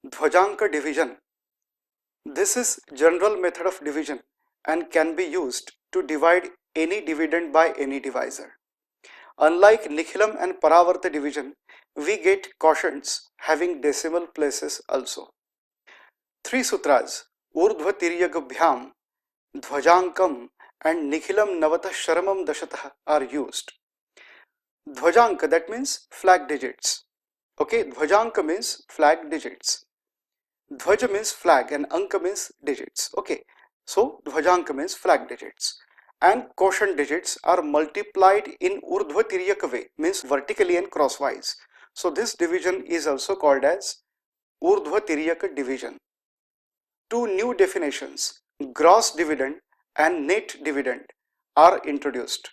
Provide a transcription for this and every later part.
Dhwajanka division. This is general method of division and can be used to divide any dividend by any divisor. Unlike Nikhilam and Paravarta division, we get quotients having decimal places also. Three sutras, Urdhva Tiryagabhyam, Dhwajankam and Nikhilam Navata Sharamam Dashatah are used. Dhwajanka, that means flag digits. Okay, Dhwajanka means flag digits. Dhwaja means flag and Anka means digits. Okay, so Dhwajanka means flag digits. And quotient digits are multiplied in Urdhva Tiryaka way, means vertically and crosswise. So this division is also called as Urdhva Tiryaka division. Two new definitions, gross dividend and net dividend, are introduced.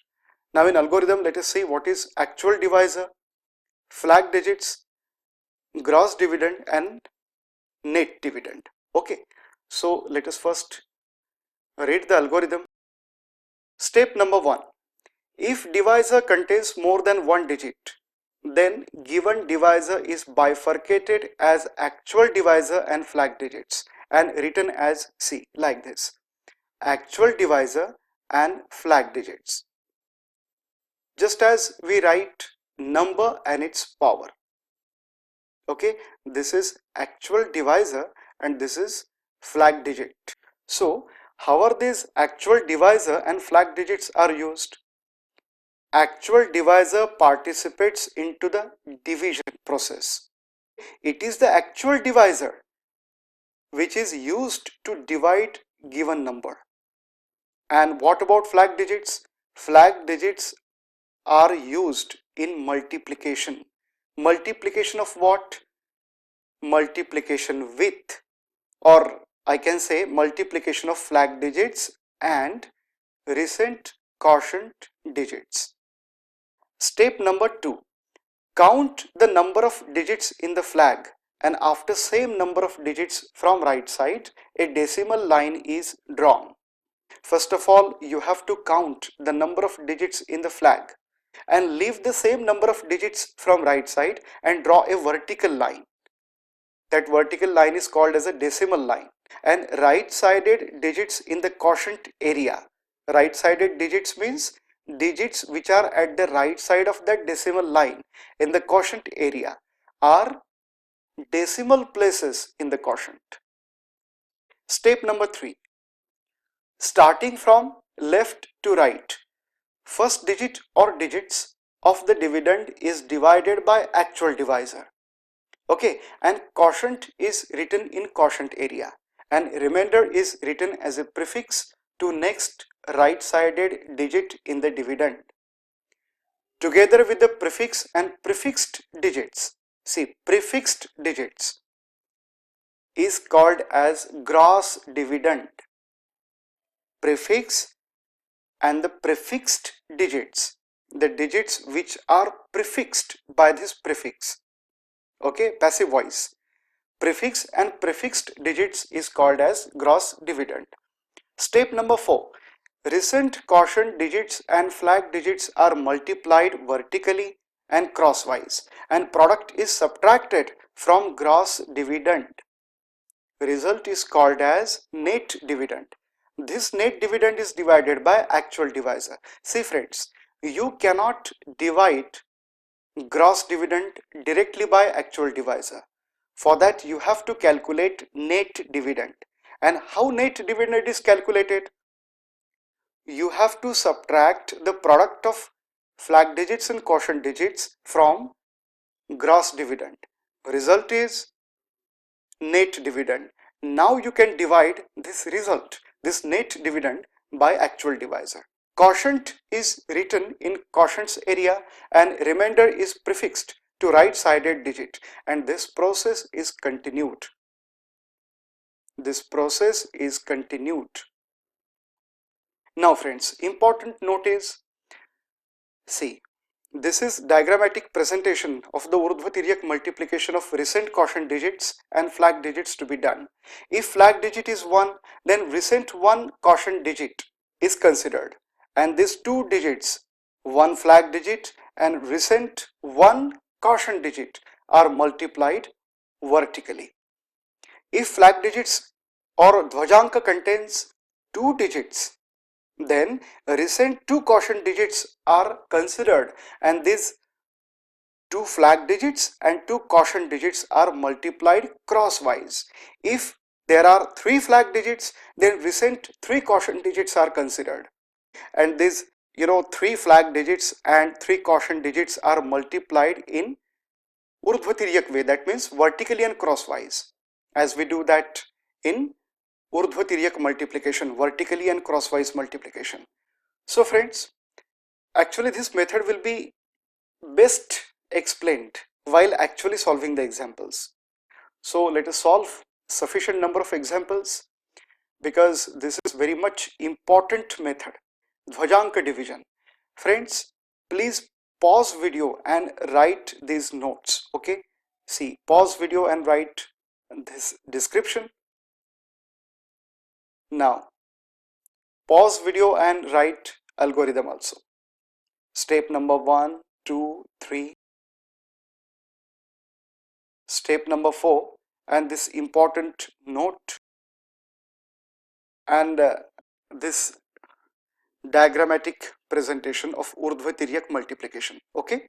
Now in algorithm, let us see what is actual divisor, flag digits, gross dividend and net dividend. Okay, so let us first read the algorithm. Step number 1. If divisor contains more than one digit, then given divisor is bifurcated as actual divisor and flag digits and written as C, like this: actual divisor and flag digits, just as we write number and its power. Okay, this is actual divisor and this is flag digit. So how are these actual divisor and flag digits are used? Actual divisor participates into the division process. It is the actual divisor which is used to divide given number. And what about flag digits? Flag digits are used in multiplication. Multiplication of what? Multiplication with, or I can say multiplication of flag digits and recent quotient digits. Step number 2. Count the number of digits in the flag, and after same number of digits from right side, a decimal line is drawn. First of all, you have to count the number of digits in the flag and leave the same number of digits from right side and draw a vertical line. That vertical line is called as a decimal line. And right-sided digits in the quotient area. Right-sided digits means digits which are at the right side of that decimal line in the quotient area are decimal places in the quotient. Step number 3. Starting from left to right, first digit or digits of the dividend is divided by actual divisor. Okay, and quotient is written in quotient area and remainder is written as a prefix to next right-sided digit in the dividend. Together with the prefix and prefixed digits, see, prefixed digits is called as gross dividend. Prefix and the prefixed digits, the digits which are prefixed by this prefix, okay, passive voice. Prefix and prefixed digits is called as gross dividend. Step number 4. Recent quotient digits and flag digits are multiplied vertically and crosswise and product is subtracted from gross dividend. Result is called as net dividend. This net dividend is divided by actual divisor. See friends, you cannot divide gross dividend directly by actual divisor. For that you have to calculate net dividend. And how net dividend is calculated? You have to subtract the product of flag digits and quotient digits from gross dividend. Result is net dividend. Now you can divide this result, this net dividend, by actual divisor. Quotient is written in quotient's area and remainder is prefixed to right-sided digit, and this process is continued. This process is continued. Now friends, important note is, see, this is diagrammatic presentation of the Urdhva-Tiryak multiplication of recent quotient digits and flag digits to be done. If flag digit is 1, then recent 1 quotient digit is considered, and these two digits, one flag digit and recent 1 quotient digit, are multiplied vertically. If flag digits or Dhwajanka contains 2 digits, then recent 2 caution digits are considered, and these 2 flag digits and 2 caution digits are multiplied crosswise. If there are 3 flag digits, then recent 3 caution digits are considered, and these 3 flag digits and 3 caution digits are multiplied in urdhva way, that means vertically and crosswise, as we do that in urdhva multiplication, vertically and crosswise multiplication. So friends, actually this method will be best explained while actually solving the examples. So let us solve sufficient number of examples, because this is very much important method, Dhwajanka division. Friends, please pause video and write these notes. Okay, see, pause video and write this description. Now pause video and write algorithm also. Step number 1, 2, 3. Step number 4, and this important note, and this diagrammatic presentation of urdhva multiplication. Okay.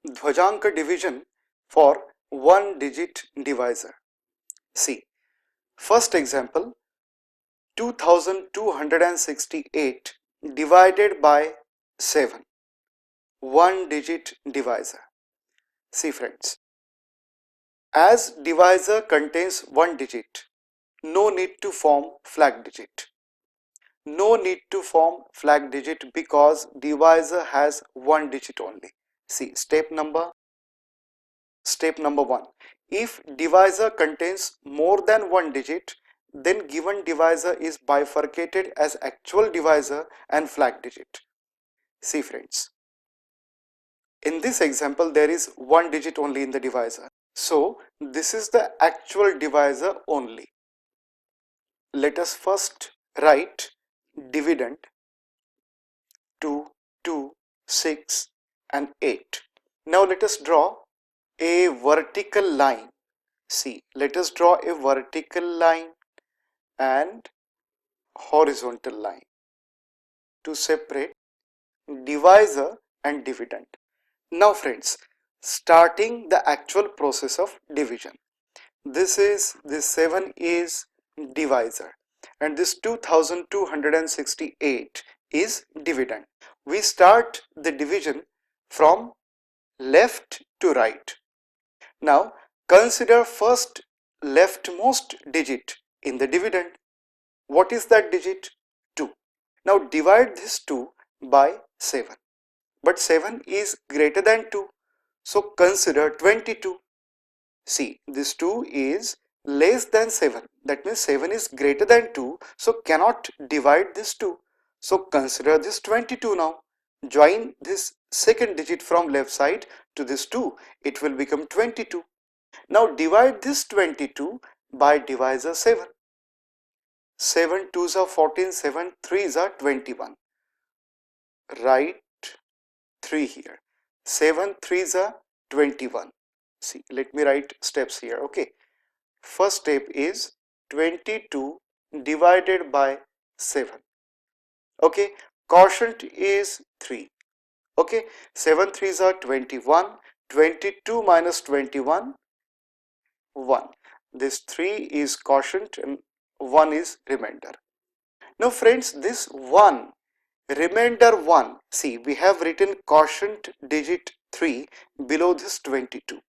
Dhwajanka division for one digit divisor. See, first example, 2268 divided by 7, one digit divisor. See friends, as divisor contains one digit, no need to form flag digit. No need to form flag digit because divisor has one digit only. See, step number 1. If divisor contains more than one digit, then given divisor is bifurcated as actual divisor and flag digit. See friends, in this example there is one digit only in the divisor. So this is the actual divisor only. Let us first write dividend 2, 2, 6 and 8. Now let us draw a vertical line. See, let us draw a vertical line and horizontal line to separate divisor and dividend. Now friends, starting the actual process of division. This 7 is divisor and this 2268 is dividend. We start the division from left to right. Now consider first leftmost digit in the dividend. What is that digit? 2. Now divide this 2 by 7. But 7 is greater than 2. So consider 22. See, this 2 is less than 7. That means 7 is greater than 2. So cannot divide this 2. So consider this 22 now. Join this second digit from left side to this 2. It will become 22. Now divide this 22 by divisor 7. 7 2s are 14, 7 3s are 21. Write 3 here. 7 3s are 21. See, let me write steps here. Okay. First step is 22 divided by 7. Okay. Quotient is 3. Okay. 7 3s are 21. 22 minus 21, 1. This 3 is quotient and 1 is remainder. Now friends, this 1, remainder 1, see, we have written quotient digit 3 below this 22.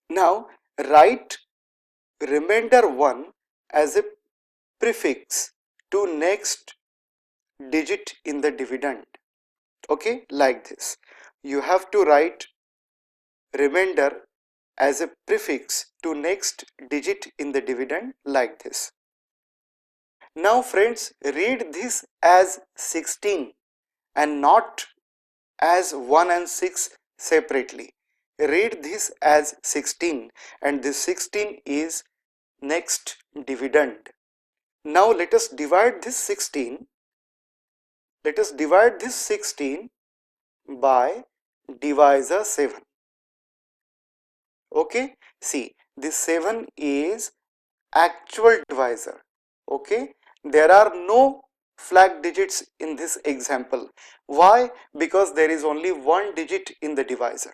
Now write remainder 1 as a prefix to next digit in the dividend. Okay, like this. You have to write remainder as a prefix to next digit in the dividend like this. Now friends, read this as 16 and not as 1 and 6 separately. Read this as 16 and this 16 is next dividend. Now let us divide this 16. Let us divide this 16 by divisor 7. Okay, see, this 7 is actual divisor. Okay, there are no flag digits in this example. Why? Because there is only one digit in the divisor.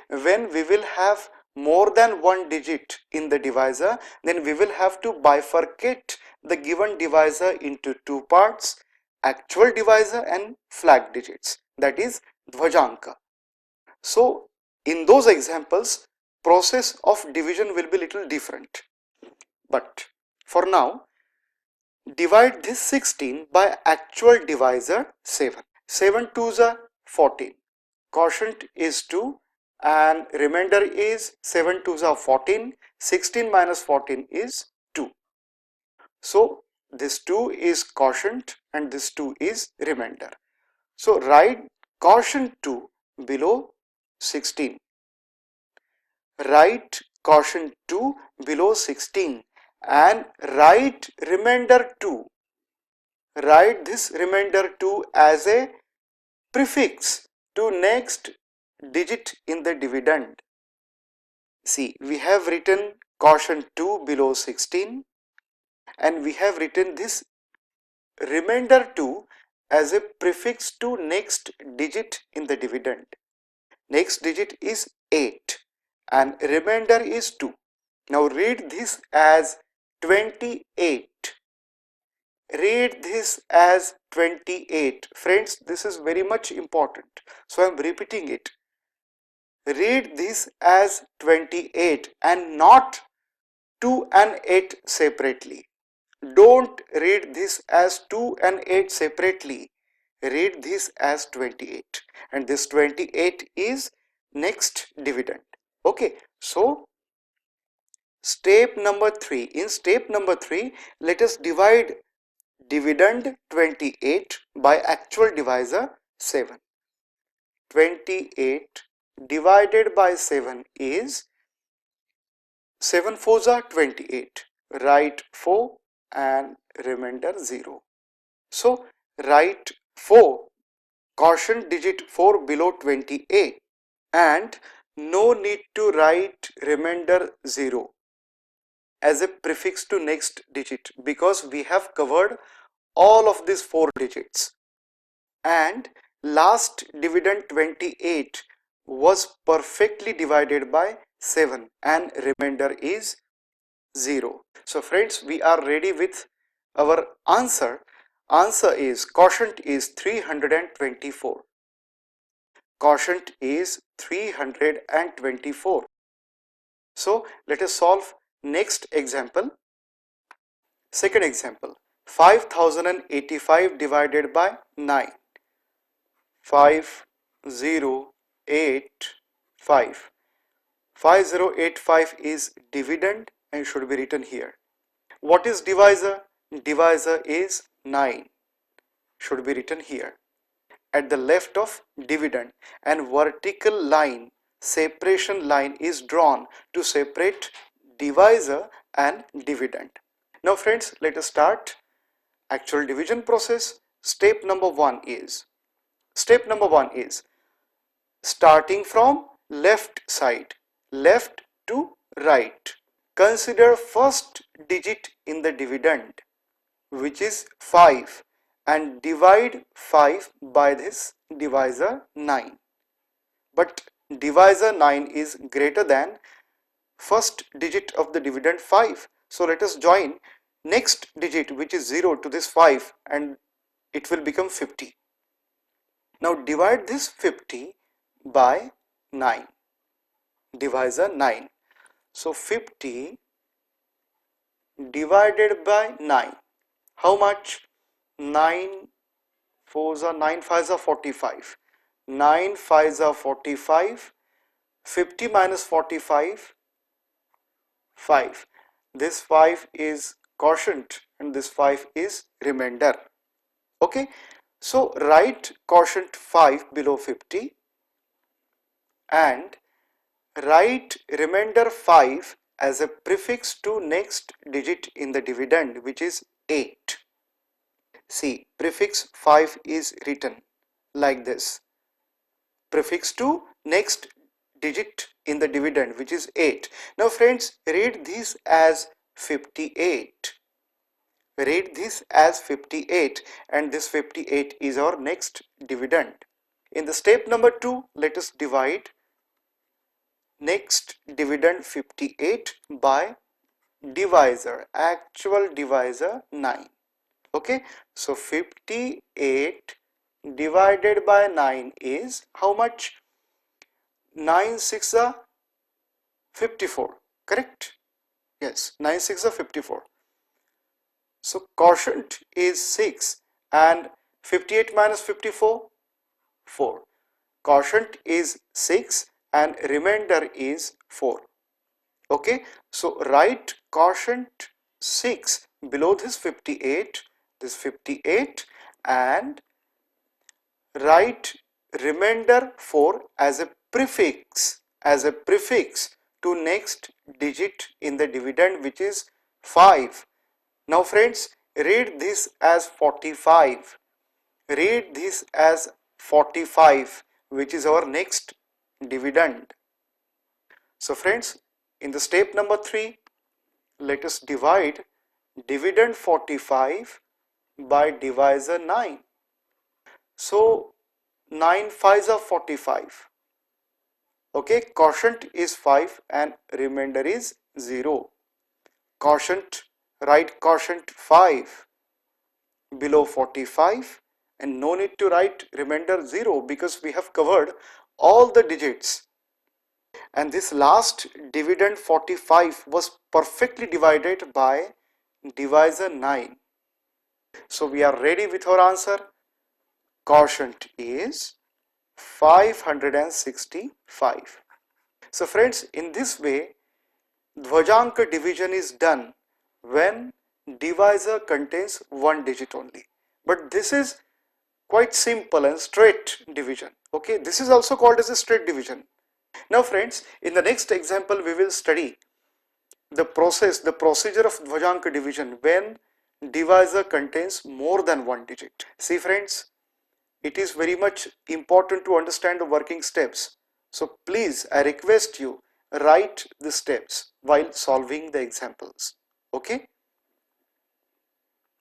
When we will have more than one digit in the divisor, then we will have to bifurcate the given divisor into two parts, actual divisor and flag digits, that is Dhwajanka. So in those examples, process of division will be little different. But for now, divide this 16 by actual divisor 7. 7 2s are 14. Quotient is 2 and remainder is 7 2s are 14. 16 minus 14 is 2. So this 2 is quotient and this 2 is remainder. So write quotient 2 below 16. Write quotient 2 below 16 and write remainder 2. Write this remainder 2 as a prefix to next digit in the dividend. See, we have written quotient 2 below 16 and we have written this remainder 2 as a prefix to next digit in the dividend. Next digit is 8 and remainder is 2. Now read this as 28. Read this as 28. Friends, this is very much important. So I am repeating it. Read this as 28 and not 2 and 8 separately. Don't read this as 2 and 8 separately. Read this as 28 and this 28 is next dividend. Okay, so step number 3. In step number 3, let us divide dividend 28 by actual divisor 7. 28 divided by 7 is 7 4s are 28. Write 4 and remainder 0. So write 4, quotient digit 4 below 28 and no need to write remainder 0 as a prefix to next digit because we have covered all of these 4 digits. And last dividend 28 was perfectly divided by 7 and remainder is 0. So friends, we are ready with our answer. Answer is quotient is 324. Quotient is 324. So let us solve next example. Second example, 5085 divided by 9. 5085. 5085 is dividend and should be written here. What is divisor? Divisor is 9, should be written here at the left of dividend, and vertical line, separation line is drawn to separate divisor and dividend. Now friends, let us start actual division process. Step number 1 is starting from left side, left to right. Consider first digit in the dividend, which is 5, and divide 5 by this divisor 9. But divisor 9 is greater than first digit of the dividend 5. So let us join next digit, which is 0, to this 5 and it will become 50. Now divide this 50 by 9, divisor 9. So 50 divided by 9, how much? 9 4s are 9 5s are 45. 9 5s are 45. 50 minus 45, 5. This 5 is quotient and this 5 is remainder. Okay, so write quotient 5 below 50 and write remainder 5 as a prefix to next digit in the dividend, which is 8. See, prefix 5 is written like this. Prefix to next digit in the dividend, which is 8. Now friends, read this as 58. Read this as 58, and this 58 is our next dividend. In the step number 2, let us divide next dividend 58 by divisor, actual divisor 9. Okay, so 58 divided by 9 is how much? 9 6 are 54, correct? Yes, 9 6 are 54. So quotient is 6 and 58 minus 54, 4. Quotient is 6 and remainder is 4. Okay, so write quotient 6 below this 58, and write remainder 4 as a prefix, to next digit in the dividend, which is 5. Now friends, read this as 45. Read this as 45, which is our next dividend. So friends, in the step number 3, let us divide dividend 45 by divisor 9. So 9 5s are 45. Okay, quotient is 5 and remainder is 0. Quotient, write quotient 5 below 45, and no need to write remainder 0 because we have covered all the digits. And this last dividend 45 was perfectly divided by divisor 9. So we are ready with our answer. Quotient is 565. So friends, in this way, Dvajanka division is done when divisor contains one digit only. But this is quite simple and straight division. Okay, this is also called as a straight division. Now friends, in the next example we will study the procedure of Dvajanka division when divisor contains more than one digit. See friends, it is very much important to understand the working steps. So please, I request you, write the steps while solving the examples. Okay.